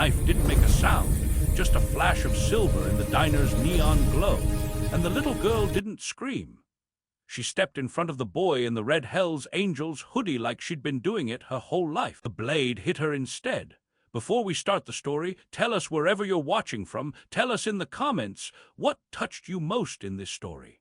knife didn't make a sound, just a flash of silver in the diner's neon glow, and the little girl didn't scream. She stepped in front of the boy in the red Hell's Angels hoodie like she'd been doing it her whole life. The blade hit her instead. Before we start the story, tell us wherever you're watching from, tell us in the comments, what touched you most in this story?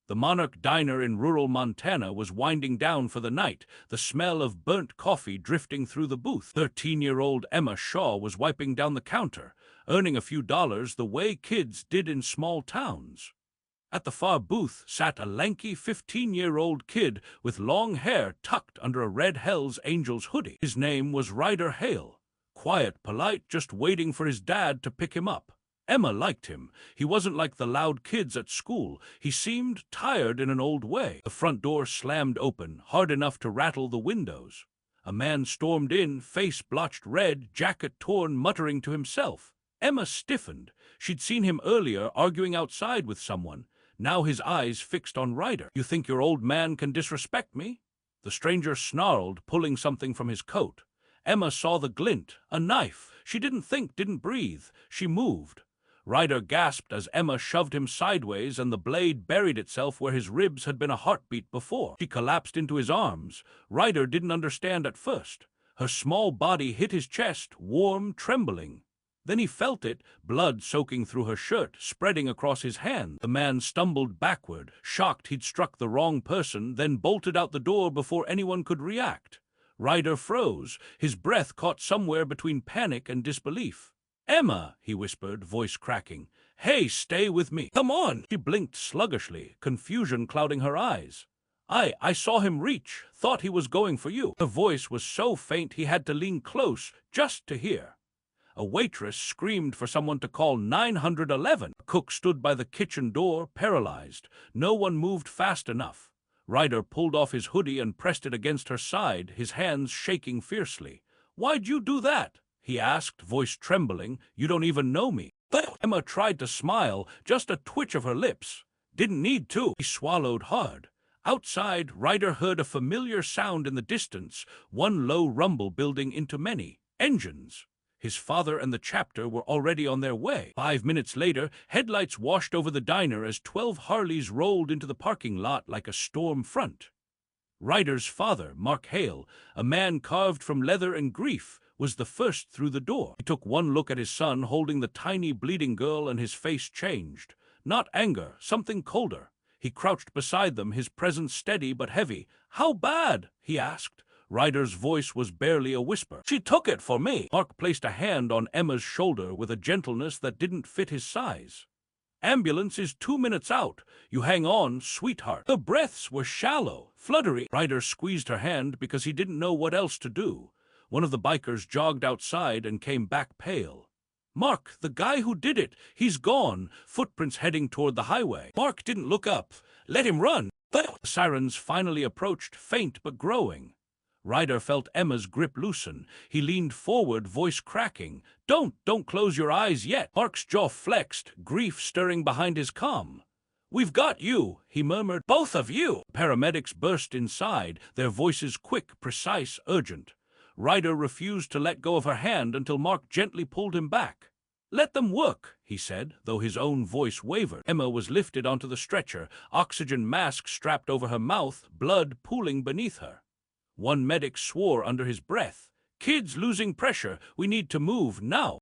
The Monarch Diner in rural Montana was winding down for the night, the smell of burnt coffee drifting through the booth. 13-year-old Emma Shaw was wiping down the counter, earning a few dollars the way kids did in small towns. At the far booth sat a lanky 15-year-old kid with long hair tucked under a red Hell's Angels hoodie. His name was Ryder Hale. Quiet, polite, just waiting for his dad to pick him up. Emma liked him. He wasn't like the loud kids at school. He seemed tired in an old way. The front door slammed open, hard enough to rattle the windows. A man stormed in, face blotched red, jacket torn, muttering to himself. Emma stiffened. She'd seen him earlier arguing outside with someone. Now his eyes fixed on Ryder. "You think your old man can disrespect me?" The stranger snarled, pulling something from his coat. Emma saw the glint, a knife. She didn't think, didn't breathe. She moved. Ryder gasped as Emma shoved him sideways and the blade buried itself where his ribs had been a heartbeat before. She collapsed into his arms. Ryder didn't understand at first. Her small body hit his chest, warm, trembling. Then he felt it, blood soaking through her shirt, spreading across his hand. The man stumbled backward, shocked he'd struck the wrong person, then bolted out the door before anyone could react. Ryder froze, his breath caught somewhere between panic and disbelief. "Emma," he whispered, voice cracking. "Hey, stay with me. Come on." She blinked sluggishly, confusion clouding her eyes. I saw him reach, thought he was going for you." Her voice was so faint he had to lean close just to hear. A waitress screamed for someone to call 911. A cook stood by the kitchen door, paralyzed. No one moved fast enough. Ryder pulled off his hoodie and pressed it against her side, his hands shaking fiercely. "Why'd you do that?" he asked, voice trembling. "You don't even know me." Emma tried to smile, just a twitch of her lips. "Didn't need to." He swallowed hard. Outside, Ryder heard a familiar sound in the distance, one low rumble building into many. Engines. His father and the chapter were already on their way. 5 minutes later, headlights washed over the diner as 12 Harleys rolled into the parking lot like a storm front. Ryder's father, Mark Hale, a man carved from leather and grief, was the first through the door. He took one look at his son holding the tiny bleeding girl and his face changed. Not anger, something colder. He crouched beside them, his presence steady but heavy. "How bad?" he asked. Ryder's voice was barely a whisper. "She took it for me." Mark placed a hand on Emma's shoulder with a gentleness that didn't fit his size. "Ambulance is 2 minutes out. You hang on, sweetheart." Her breaths were shallow, fluttery. Ryder squeezed her hand because he didn't know what else to do. One of the bikers jogged outside and came back pale. "Mark, the guy who did it, he's gone." Footprints heading toward the highway. Mark didn't look up. "Let him run." The sirens finally approached, faint but growing. Ryder felt Emma's grip loosen. He leaned forward, voice cracking. Don't close your eyes yet." Mark's jaw flexed, grief stirring behind his calm. "We've got you," he murmured. "Both of you." Paramedics burst inside, their voices quick, precise, urgent. Ryder refused to let go of her hand until Mark gently pulled him back. "Let them work," he said, though his own voice wavered. Emma was lifted onto the stretcher, oxygen mask strapped over her mouth, blood pooling beneath her. One medic swore under his breath. "Kids losing pressure. We need to move now."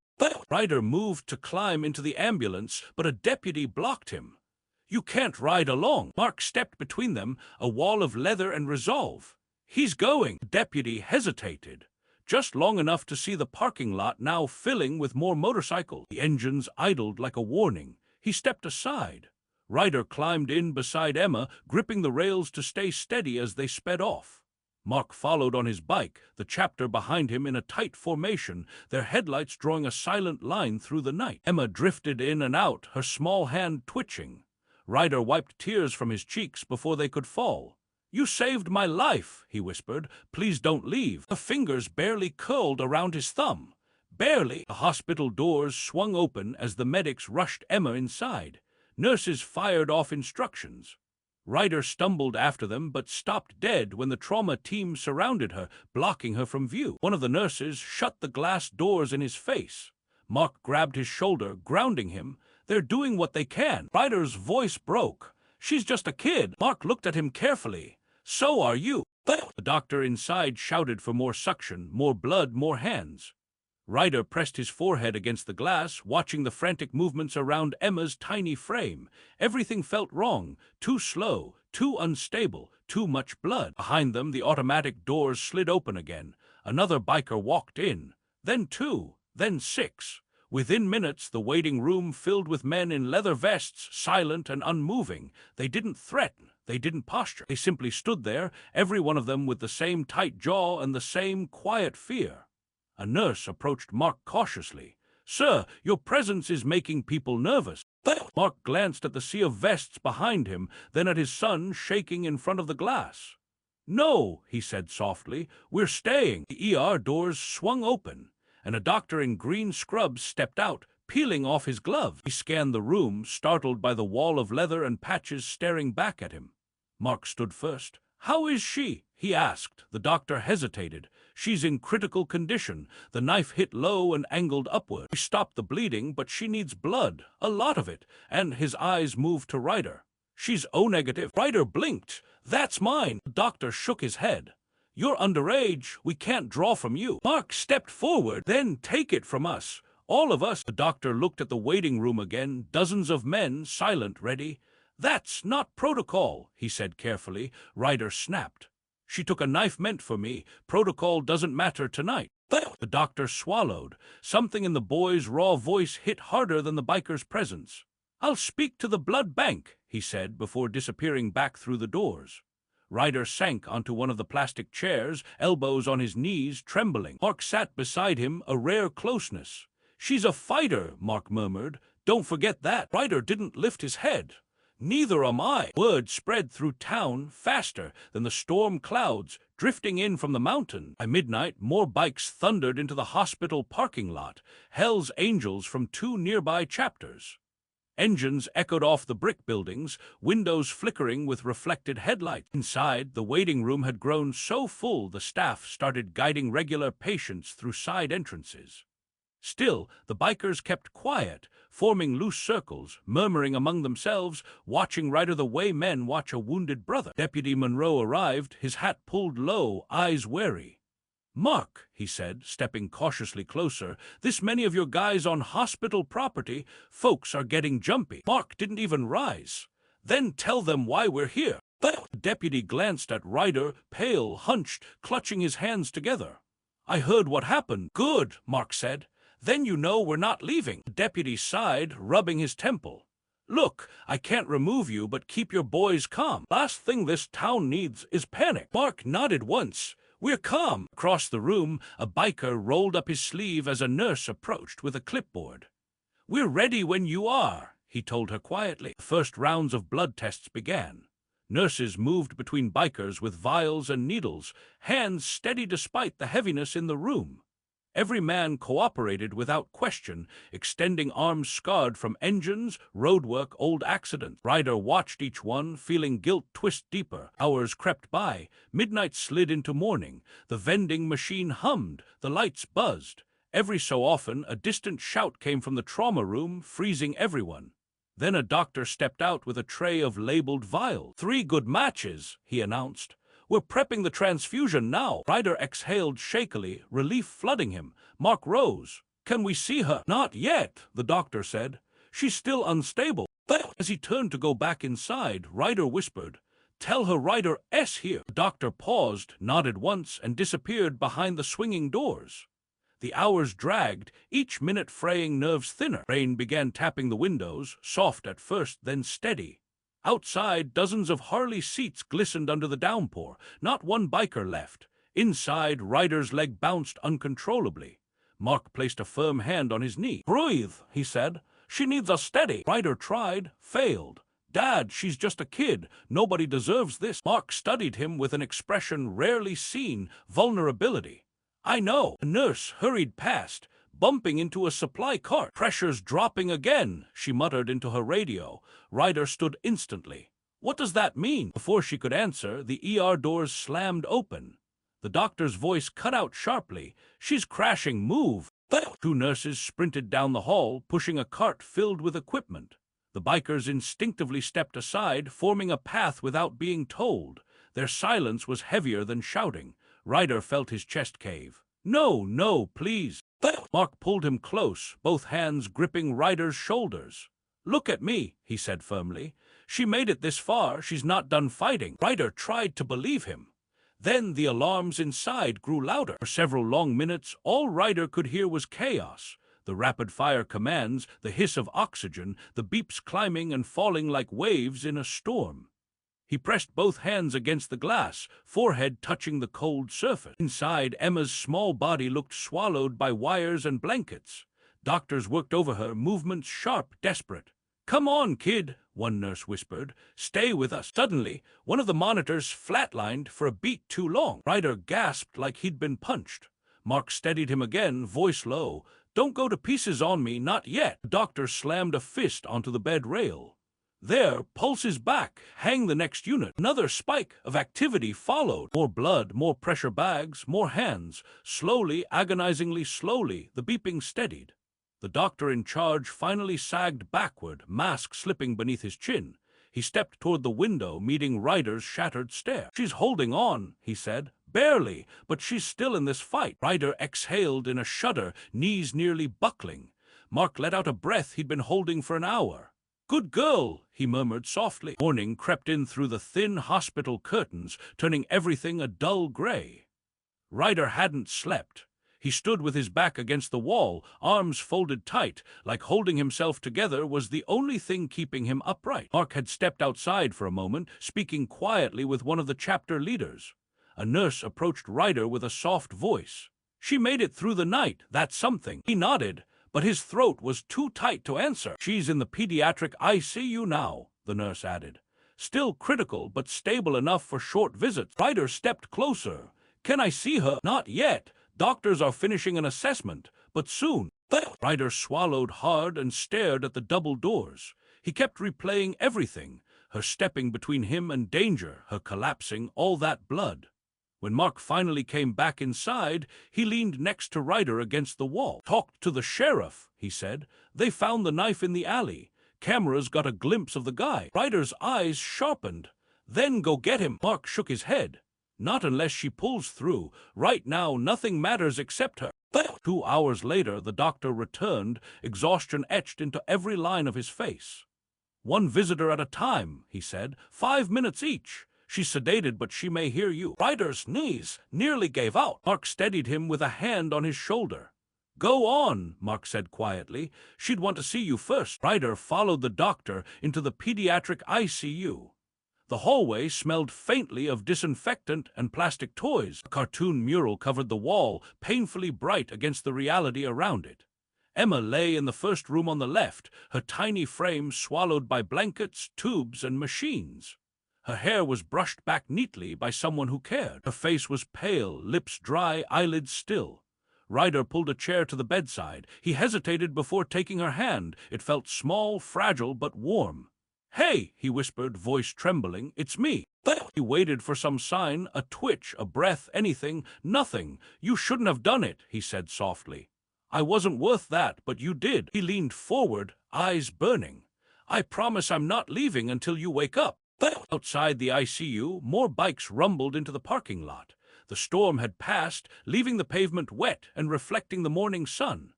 Ryder moved to climb into the ambulance, but a deputy blocked him. "You can't ride along." Mark stepped between them, a wall of leather and resolve. "He's going." The deputy hesitated, just long enough to see the parking lot now filling with more motorcycles. The engines idled like a warning. He stepped aside. Ryder climbed in beside Emma, gripping the rails to stay steady as they sped off. Mark followed on his bike, the chapter behind him in a tight formation, their headlights drawing a silent line through the night. Emma drifted in and out, her small hand twitching. Ryder wiped tears from his cheeks before they could fall. "You saved my life," he whispered. "Please don't leave." Her fingers barely curled around his thumb. Barely. The hospital doors swung open as the medics rushed Emma inside. Nurses fired off instructions. Ryder stumbled after them but stopped dead when the trauma team surrounded her, blocking her from view. One of the nurses shut the glass doors in his face. Mark grabbed his shoulder, grounding him. "They're doing what they can." Ryder's voice broke. "She's just a kid." Mark looked at him carefully. "So are you." The doctor inside shouted for more suction, more blood, more hands. Ryder pressed his forehead against the glass, watching the frantic movements around Emma's tiny frame. Everything felt wrong, too slow, too unstable, too much blood. Behind them, the automatic doors slid open again. Another biker walked in, then two, then six. Within minutes, the waiting room filled with men in leather vests, silent and unmoving. They didn't threaten. They didn't posture. They simply stood there, every one of them with the same tight jaw and the same quiet fear. A nurse approached Mark cautiously. "Sir, your presence is making people nervous." Mark glanced at the sea of vests behind him, then at his son shaking in front of the glass. "No," he said softly, "we're staying." The ER doors swung open, and a doctor in green scrubs stepped out, peeling off his glove. He scanned the room, startled by the wall of leather and patches staring back at him. Mark stood first. "How is she?" he asked. The doctor hesitated. "She's in critical condition. The knife hit low and angled upward. We stopped the bleeding, but she needs blood, a lot of it." And his eyes moved to Ryder. "She's O negative." Ryder blinked. "That's mine." The doctor shook his head. "You're underage. We can't draw from you." Mark stepped forward. "Then take it from us. All of us." The doctor looked at the waiting room again, dozens of men, silent, ready. "That's not protocol," he said carefully. Ryder snapped. "She took a knife meant for me. Protocol doesn't matter tonight." The doctor swallowed. Something in the boy's raw voice hit harder than the biker's presence. "I'll speak to the blood bank," he said before disappearing back through the doors. Ryder sank onto one of the plastic chairs, elbows on his knees, trembling. Mark sat beside him, a rare closeness. "She's a fighter," Mark murmured. "Don't forget that." Ryder didn't lift his head. "Neither am I." Word spread through town faster than the storm clouds drifting in from the mountain. By midnight, more bikes thundered into the hospital parking lot, Hell's Angels from 2 nearby chapters. Engines echoed off the brick buildings, windows flickering with reflected headlights. Inside, the waiting room had grown so full the staff started guiding regular patients through side entrances. Still, the bikers kept quiet, forming loose circles, murmuring among themselves, watching Ryder the way men watch a wounded brother. Deputy Monroe arrived, his hat pulled low, eyes wary. "Mark," he said, stepping cautiously closer, "this many of your guys on hospital property, folks are getting jumpy." Mark didn't even rise. "Then tell them why we're here." The deputy glanced at Ryder, pale, hunched, clutching his hands together. "I heard what happened." "Good," Mark said. "Then you know we're not leaving." The deputy sighed, rubbing his temple. "Look, I can't remove you, but keep your boys calm. Last thing this town needs is panic." Mark nodded once. "We're calm." Across the room, a biker rolled up his sleeve as a nurse approached with a clipboard. "We're ready when you are," he told her quietly. The first rounds of blood tests began. Nurses moved between bikers with vials and needles, hands steady despite the heaviness in the room. Every man cooperated without question, extending arms scarred from engines, roadwork, old accidents. Ryder watched each one, feeling guilt twist deeper. Hours crept by. Midnight slid into morning. The vending machine hummed. The lights buzzed. Every so often, a distant shout came from the trauma room, freezing everyone. Then a doctor stepped out with a tray of labeled vials. "3 good matches," he announced. "We're prepping the transfusion now." Ryder exhaled shakily, relief flooding him. Mark rose. "Can we see her?" "Not yet," the doctor said. "She's still unstable." As he turned to go back inside, Ryder whispered, "Tell her Ryder S. here." The doctor paused, nodded once, and disappeared behind the swinging doors. The hours dragged, each minute fraying nerves thinner. Rain began tapping the windows, soft at first, then steady. Outside, dozens of Harley seats glistened under the downpour. Not one biker left. Inside, Ryder's leg bounced uncontrollably. Mark placed a firm hand on his knee. "Breathe," he said. "She needs a steady." Ryder tried, failed. "Dad, she's just a kid. Nobody deserves this." Mark studied him with an expression rarely seen, vulnerability. "I know." A nurse hurried past, bumping into a supply cart. "Pressure's dropping again," she muttered into her radio. Ryder stood instantly. "What does that mean?" Before she could answer, the ER doors slammed open. The doctor's voice cut out sharply. "She's crashing. Move." Two nurses sprinted down the hall, pushing a cart filled with equipment. The bikers instinctively stepped aside, forming a path without being told. Their silence was heavier than shouting. Ryder felt his chest cave. "No, no, please." Mark pulled him close, both hands gripping Ryder's shoulders. "Look at me," he said firmly. "She made it this far. She's not done fighting." Ryder tried to believe him. Then the alarms inside grew louder. For several long minutes, all Ryder could hear was chaos. The rapid-fire commands, the hiss of oxygen, the beeps climbing and falling like waves in a storm. He pressed both hands against the glass, forehead touching the cold surface. Inside, Emma's small body looked swallowed by wires and blankets. Doctors worked over her, movements sharp, desperate. "Come on, kid," one nurse whispered. "Stay with us." Suddenly, one of the monitors flatlined for a beat too long. Ryder gasped like he'd been punched. Mark steadied him again, voice low. "Don't go to pieces on me, not yet." The doctor slammed a fist onto the bed rail. "There, pulse is back. Hang the next unit." Another spike of activity followed. More blood, more pressure bags, more hands. Slowly, agonizingly slowly, the beeping steadied. The doctor in charge finally sagged backward, mask slipping beneath his chin. He stepped toward the window, meeting Ryder's shattered stare. "She's holding on," he said. "Barely, but she's still in this fight." Ryder exhaled in a shudder, knees nearly buckling. Mark let out a breath he'd been holding for an hour. "Good girl," he murmured softly. Morning crept in through the thin hospital curtains, turning everything a dull gray. Ryder hadn't slept. He stood with his back against the wall, arms folded tight, like holding himself together was the only thing keeping him upright. Mark had stepped outside for a moment, speaking quietly with one of the chapter leaders. A nurse approached Ryder with a soft voice. "She made it through the night, that's something." He nodded, but his throat was too tight to answer. "She's in the pediatric ICU now," the nurse added. "Still critical, but stable enough for short visits." Ryder stepped closer. "Can I see her?" "Not yet. Doctors are finishing an assessment, but soon." Ryder swallowed hard and stared at the double doors. He kept replaying everything, her stepping between him and danger, her collapsing, all that blood. When Mark finally came back inside, he leaned next to Ryder against the wall. "Talked to the sheriff," he said. "They found the knife in the alley. Cameras got a glimpse of the guy." Ryder's eyes sharpened. "Then go get him." Mark shook his head. "Not unless she pulls through. Right now, nothing matters except her." 2 hours later, the doctor returned, exhaustion etched into every line of his face. "One visitor at a time," he said. 5 minutes each. She's sedated, but she may hear you." Ryder's knees nearly gave out. Mark steadied him with a hand on his shoulder. "Go on," Mark said quietly. "She'd want to see you first." Ryder followed the doctor into the pediatric ICU. The hallway smelled faintly of disinfectant and plastic toys. A cartoon mural covered the wall, painfully bright against the reality around it. Emma lay in the first room on the left, her tiny frame swallowed by blankets, tubes, and machines. Her hair was brushed back neatly by someone who cared. Her face was pale, lips dry, eyelids still. Ryder pulled a chair to the bedside. He hesitated before taking her hand. It felt small, fragile, but warm. "Hey," he whispered, voice trembling, "it's me." He waited for some sign, a twitch, a breath, anything. "Nothing. You shouldn't have done it," he said softly. "I wasn't worth that, but you did." He leaned forward, eyes burning. "I promise I'm not leaving until you wake up." Outside the ICU, more bikes rumbled into the parking lot. The storm had passed, leaving the pavement wet and reflecting the morning sun.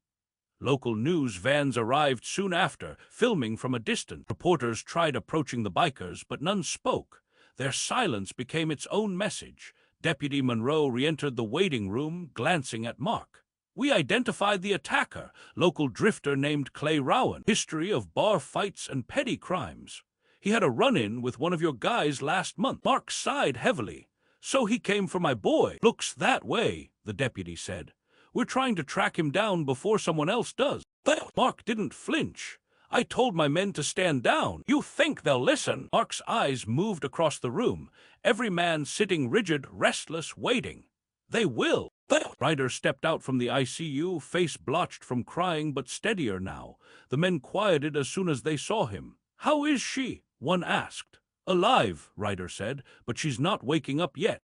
Local news vans arrived soon after, filming from a distance. Reporters tried approaching the bikers, but none spoke. Their silence became its own message. Deputy Monroe re-entered the waiting room, glancing at Mark. "We identified the attacker, local drifter named Clay Rowan. History of bar fights and petty crimes. He had a run-in with one of your guys last month." Mark sighed heavily. "So he came for my boy." "Looks that way," the deputy said. "We're trying to track him down before someone else does." Mark didn't flinch. "I told my men to stand down." "You think they'll listen?" Mark's eyes moved across the room, every man sitting rigid, restless, waiting. "They will." Ryder stepped out from the ICU, face blotched from crying but steadier now. The men quieted as soon as they saw him. "How is she?" one asked. "Alive," Ryder said, "but she's not waking up yet."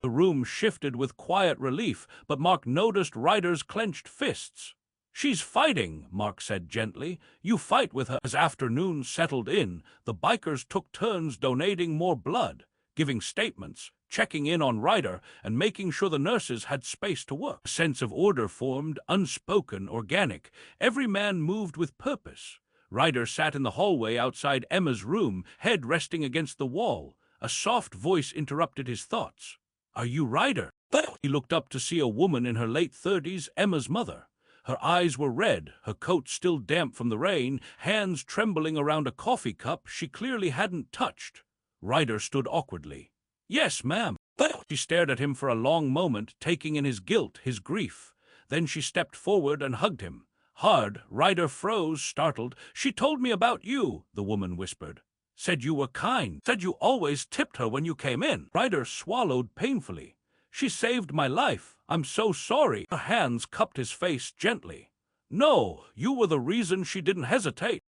The room shifted with quiet relief, but Mark noticed Ryder's clenched fists. She's fighting, Mark said gently. You fight with her. As afternoon settled in, the bikers took turns donating more blood, giving statements, checking in on Ryder, and making sure the nurses had space to work. A sense of order formed, unspoken, organic. Every man moved with purpose. Ryder sat in the hallway outside Emma's room, head resting against the wall. A soft voice interrupted his thoughts. Are you Ryder? He looked up to see a woman in her late 30s, Emma's mother. Her eyes were red, her coat still damp from the rain, hands trembling around a coffee cup she clearly hadn't touched. Ryder stood awkwardly. Yes, ma'am. She stared at him for a long moment, taking in his guilt, his grief. Then she stepped forward and hugged him. Hard, Ryder froze, startled. She told me about you, the woman whispered. Said you were kind. Said you always tipped her when you came in. Ryder swallowed painfully. She saved my life. I'm so sorry. Her hands cupped his face gently. No, you were the reason she didn't hesitate.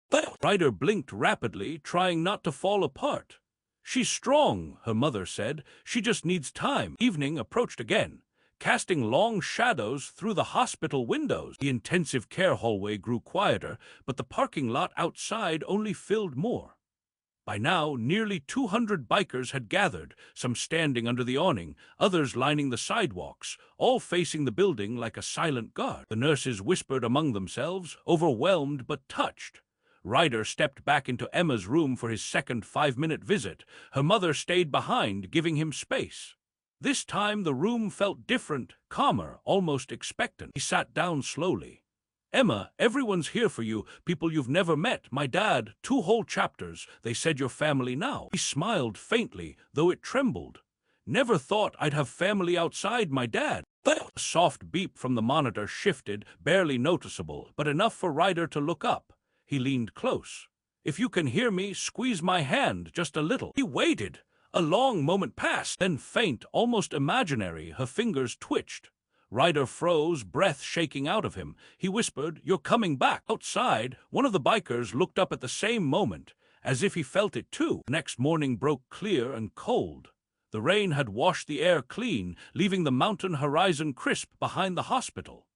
Ryder blinked rapidly, trying not to fall apart. She's strong, her mother said. She just needs time. Evening approached again, casting long shadows through the hospital windows. The intensive care hallway grew quieter, but the parking lot outside only filled more. By now, nearly 200 bikers had gathered, some standing under the awning, others lining the sidewalks, all facing the building like a silent guard. The nurses whispered among themselves, overwhelmed but touched. Ryder stepped back into Emma's room for his second 5-minute visit. Her mother stayed behind, giving him space. This time the room felt different, calmer, almost expectant. He sat down slowly. Emma, everyone's here for you, people you've never met, my dad, 2 whole chapters, they said you're family now. He smiled faintly, though it trembled. Never thought I'd have family outside my dad. A soft beep from the monitor shifted, barely noticeable, but enough for Ryder to look up. He leaned close. If you can hear me, squeeze my hand, just a little. He waited. A long moment passed, then faint, almost imaginary, her fingers twitched. Ryder froze, breath shaking out of him. He whispered, "You're coming back." Outside, one of the bikers looked up at the same moment, as if he felt it too. The next morning broke clear and cold. The rain had washed the air clean, leaving the mountain horizon crisp behind the hospital.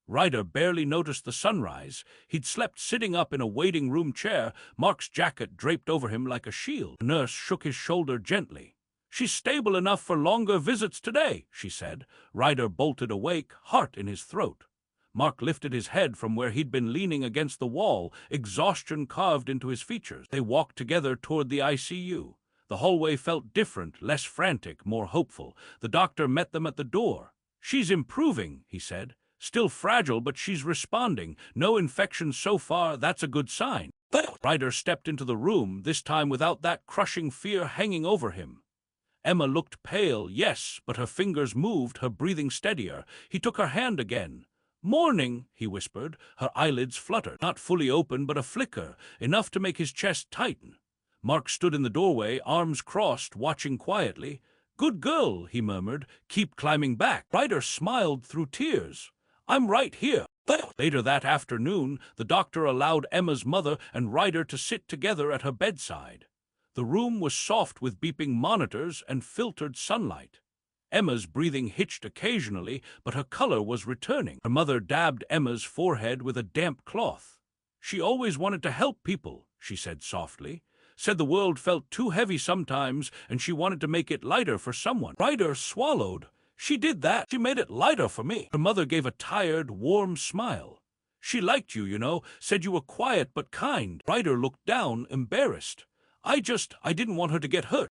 Ryder barely noticed the sunrise. He'd slept sitting up in a waiting room chair, Mark's jacket draped over him like a shield. The nurse shook his shoulder gently. "She's stable enough for longer visits today," she said. Ryder bolted awake, heart in his throat. Mark lifted his head from where he'd been leaning against the wall, exhaustion carved into his features. They walked together toward the ICU. The hallway felt different, less frantic, more hopeful. The doctor met them at the door. "She's improving," he said. "Still fragile, but she's responding. No infection so far, that's a good sign." Ryder stepped into the room, this time without that crushing fear hanging over him. Emma looked pale, yes, but her fingers moved, her breathing steadier. He took her hand again. "Morning," he whispered. Her eyelids fluttered, not fully open, but a flicker, enough to make his chest tighten. Mark stood in the doorway, arms crossed, watching quietly. "Good girl," he murmured. "Keep climbing back." Ryder smiled through tears. "I'm right here." Later that afternoon, the doctor allowed Emma's mother and Ryder to sit together at her bedside. The room was soft with beeping monitors and filtered sunlight. Emma's breathing hitched occasionally, but her color was returning. Her mother dabbed Emma's forehead with a damp cloth. "She always wanted to help people," she said softly. "Said the world felt too heavy sometimes, and she wanted to make it lighter for someone." Ryder swallowed. "She did that. She made it lighter for me." Her mother gave a tired, warm smile. "She liked you, you know, said you were quiet but kind." Ryder looked down, embarrassed. I didn't want her to get hurt."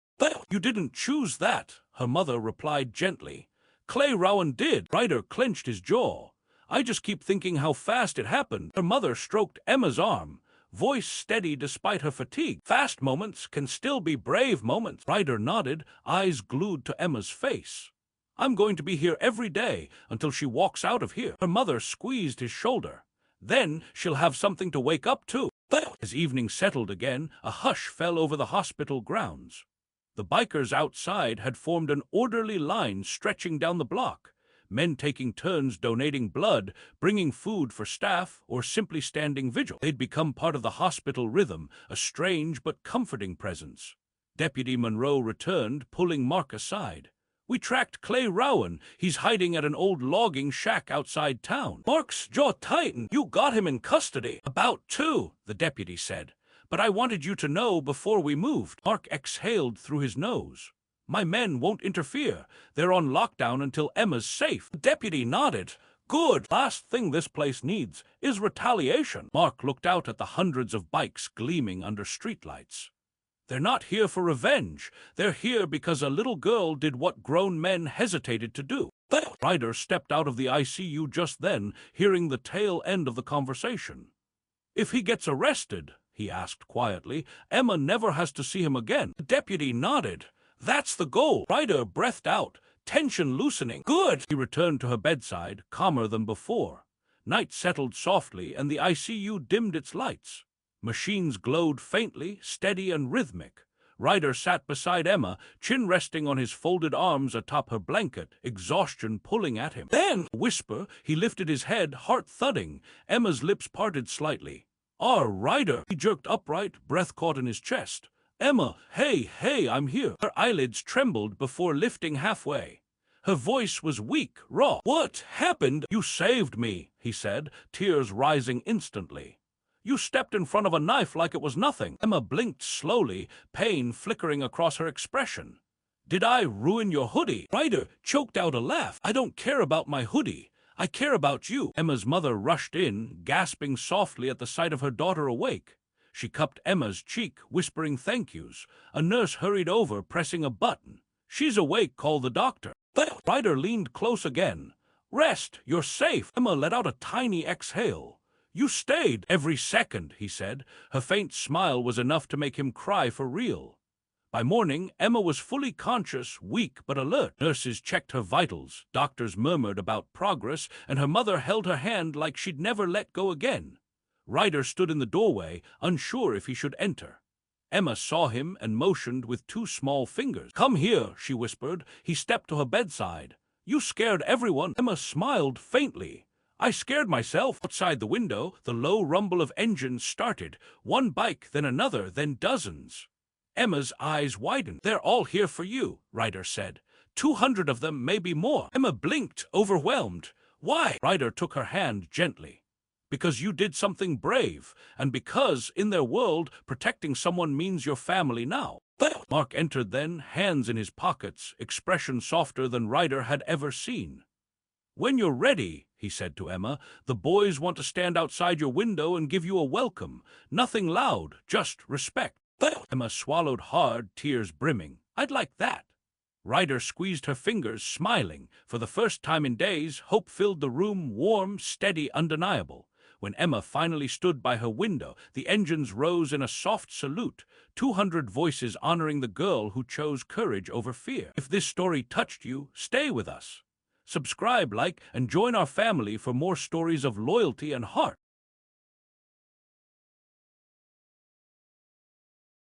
"You didn't choose that," her mother replied gently. "Clay Rowan did." Ryder clenched his jaw. "I just keep thinking how fast it happened." Her mother stroked Emma's arm, voice steady despite her fatigue. "Fast moments can still be brave moments." Ryder nodded, eyes glued to Emma's face. "I'm going to be here every day until she walks out of here." Her mother squeezed his shoulder. "Then she'll have something to wake up to." As evening settled again, a hush fell over the hospital grounds. The bikers outside had formed an orderly line stretching down the block, men taking turns donating blood, bringing food for staff, or simply standing vigil. They'd become part of the hospital rhythm, a strange but comforting presence. Deputy Monroe returned, pulling Mark aside. We tracked Clay Rowan. He's hiding at an old logging shack outside town. Mark's jaw tightened. You got him in custody. About to, the deputy said. But I wanted you to know before we moved. Mark exhaled through his nose. My men won't interfere. They're on lockdown until Emma's safe. The deputy nodded. Good. Last thing this place needs is retaliation. Mark looked out at the hundreds of bikes gleaming under streetlights. They're not here for revenge. They're here because a little girl did what grown men hesitated to do. Ryder stepped out of the ICU just then, hearing the tail end of the conversation. If he gets arrested, he asked quietly, Emma never has to see him again. The deputy nodded. That's the goal. Ryder breathed out, tension loosening. Good. He returned to her bedside, calmer than before. Night settled softly, and the ICU dimmed its lights. Machines glowed faintly, steady and rhythmic. Ryder sat beside Emma, chin resting on his folded arms atop her blanket, exhaustion pulling at him. Then, a whisper, he lifted his head, heart thudding. Emma's lips parted slightly. Ryder! He jerked upright, breath caught in his chest. Emma, hey, I'm here. Her eyelids trembled before lifting halfway. Her voice was weak, raw. What happened? You saved me, he said, tears rising instantly. You stepped in front of a knife like it was nothing. Emma blinked slowly, pain flickering across her expression. Did I ruin your hoodie? Ryder choked out a laugh. I don't care about my hoodie. I care about you. Emma's mother rushed in, gasping softly at the sight of her daughter awake. She cupped Emma's cheek, whispering thank yous. A nurse hurried over, pressing a button. She's awake, call the doctor. Ryder leaned close again. Rest, you're safe. Emma let out a tiny exhale. You stayed every second, he said. Her faint smile was enough to make him cry for real. By morning, Emma was fully conscious, weak but alert. Nurses checked her vitals, doctors murmured about progress, and her mother held her hand like she'd never let go again. Ryder stood in the doorway, unsure if he should enter. Emma saw him and motioned with two small fingers. Come here, she whispered. He stepped to her bedside. You scared everyone. Emma smiled faintly. I scared myself. Outside the window, the low rumble of engines started. One bike, then another, then dozens. Emma's eyes widened. They're all here for you, Ryder said. 200 of them, maybe more. Emma blinked, overwhelmed. Why? Ryder took her hand gently. Because you did something brave, and because, in their world, protecting someone means your family now. Mark entered then, hands in his pockets, expression softer than Ryder had ever seen. When you're ready, he said to Emma, the boys want to stand outside your window and give you a welcome. Nothing loud, just respect. Emma swallowed hard, tears brimming. I'd like that. Ryder squeezed her fingers, smiling. For the first time in days, hope filled the room, warm, steady, undeniable. When Emma finally stood by her window, the engines rose in a soft salute, 200 voices honoring the girl who chose courage over fear. If this story touched you, stay with us. Subscribe, like, and join our family for more stories of loyalty and heart.